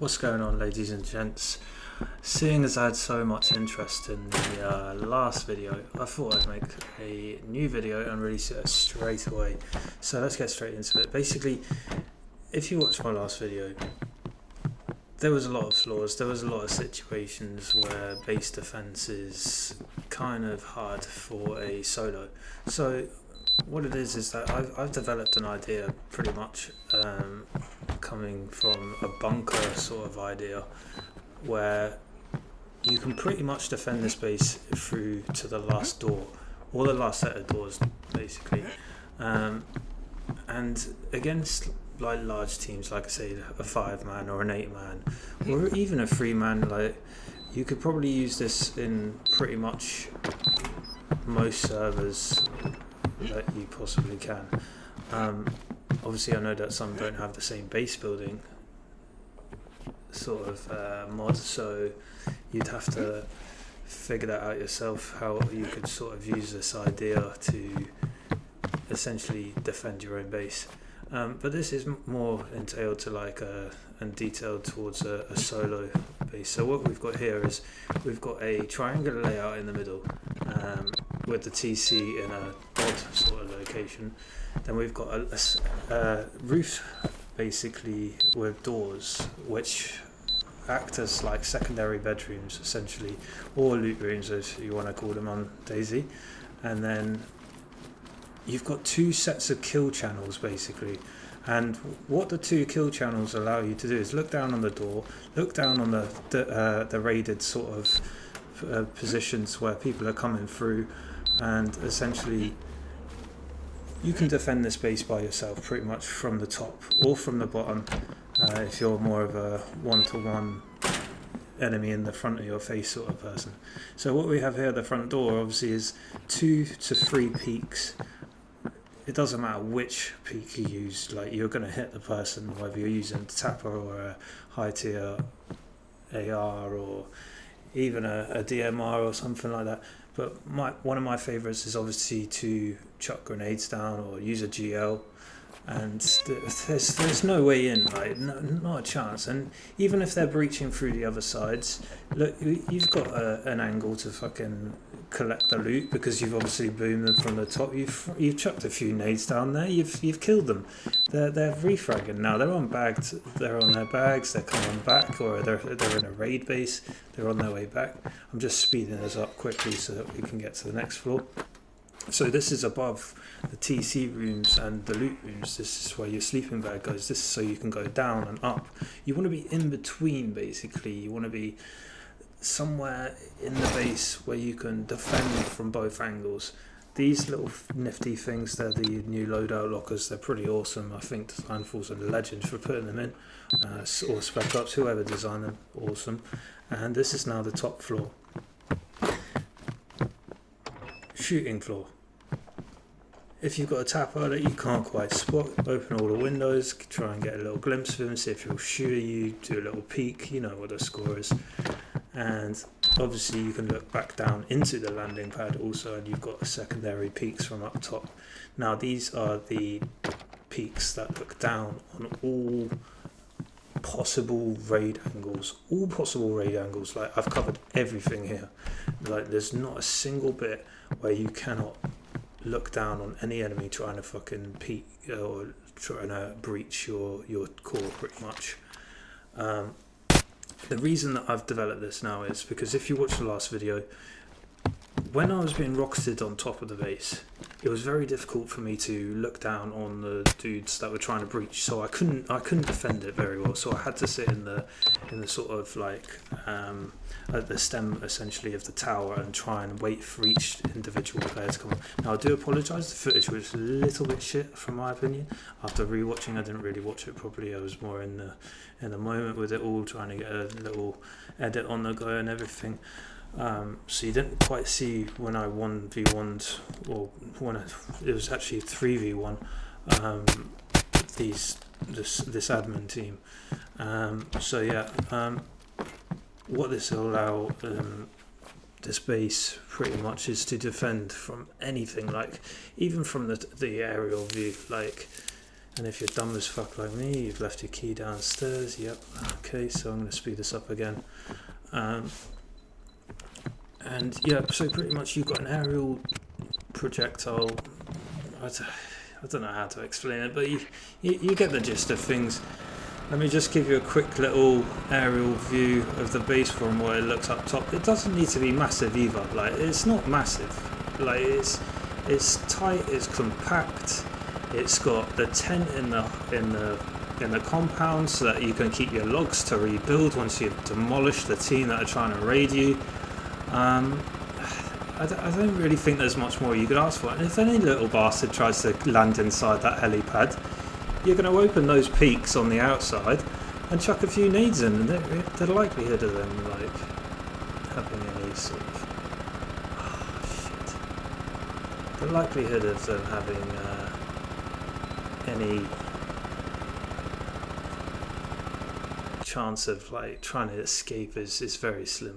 What's going on, ladies and gents? Seeing as I had so much interest in the last video, I thought I'd make a new video and release it straight away. So let's get straight into it. Basically, if you watched my last video, there was a lot of flaws. There was a lot of situations where base defense is kind of hard for a solo. So what it is that I've developed an idea pretty much coming from a bunker sort of idea where you can pretty much defend this base through to the last door, or the last set of doors basically, and against like large teams, like I say, a 5-man or an 8-man or even a 3-man, like you could probably use this in pretty much most servers that you possibly can. Obviously I know that some don't have the same base building sort of mod, so you'd have to figure that out yourself, how you could sort of use this idea to essentially defend your own base. But this is more entailed to and detailed towards a solo base. So what we've got here is we've got a triangular layout in the middle with the TC in a odd sort of location. Then we've got a roof basically with doors which act as like secondary bedrooms essentially, or loot rooms as you want to call them on DayZ. And then you've got two sets of kill channels basically, and what the two kill channels allow you to do is look down on the door, look down on the raided sort of positions where people are coming through, and essentially you can defend this base by yourself pretty much from the top or from the bottom if you're more of a one-to-one enemy in the front of your face sort of person. So what we have here at the front door obviously is 2 to 3 peaks. It doesn't matter which peak you use, like you're going to hit the person whether you're using a tapper or a high tier AR or even a DMR or something like that. But one of my favourites is obviously to chuck grenades down or use a GL, and there's no way in, like not a chance. And even if they're breaching through the other sides, look, you've got an angle to fucking collect the loot because you've obviously boomed them from the top. You've chucked a few nades down there. You've killed them. They're refragging now. They're on bags. They're on their bags. They're coming back, or they're in a raid base. They're on their way back. I'm just speeding this up quickly so that we can get to the next floor. So this is above the TC rooms and the loot rooms. This is where your sleeping bag goes. This is so you can go down and up. You want to be in between basically. You want to be somewhere in the base where you can defend from both angles. These little nifty things, they're the new loadout lockers. They're pretty awesome. I think Design Falls are legends for putting them in, or Spec Ops, whoever designed them, awesome. And this is now the top floor. Shooting floor. If you've got a tapper that you can't quite spot, open all the windows, try and get a little glimpse of him, see if he'll shoot at you, do a little peek, you know what the score is. And obviously you can look back down into the landing pad also, and you've got secondary peaks from up top. Now these are the peaks that look down on all possible raid angles. Like I've covered everything here. Like there's not a single bit where you cannot look down on any enemy trying to fucking peek or trying to breach your core pretty much. The reason that I've developed this now is because if you watch the last video, when I was being rocketed on top of the base, it was very difficult for me to look down on the dudes that were trying to breach. So I couldn't defend it very well. So I had to sit in the sort of like at the stem essentially of the tower and try and wait for each individual player to come up. Now I do apologise. The footage was a little bit shit from my opinion. After rewatching, I didn't really watch it properly. I was more in the moment with it all, trying to get a little edit on the go and everything. So you didn't quite see when I 1v1'd, or it was actually 3v1 this admin team. So yeah, what this will allow this base pretty much is to defend from anything, like even from the aerial view. Like And if you're dumb as fuck like me, you've left your key downstairs. Yep. Okay, so I'm going to speed this up again. And yeah, so pretty much you've got an aerial projectile. I don't know how to explain it, but you get the gist of things. Let me just give you a quick little aerial view of the base from where it looks up top. It doesn't need to be massive either. Like, it's not massive. Like, it's tight. It's compact. It's got the tent in the compound so that you can keep your logs to rebuild once you've demolished the team that are trying to raid you. I don't really think there's much more you could ask for. And if any little bastard tries to land inside that helipad, you're going to open those peaks on the outside and chuck a few nades in, and the likelihood of them like having any sort of the likelihood of them having any chance of like trying to escape is very slim.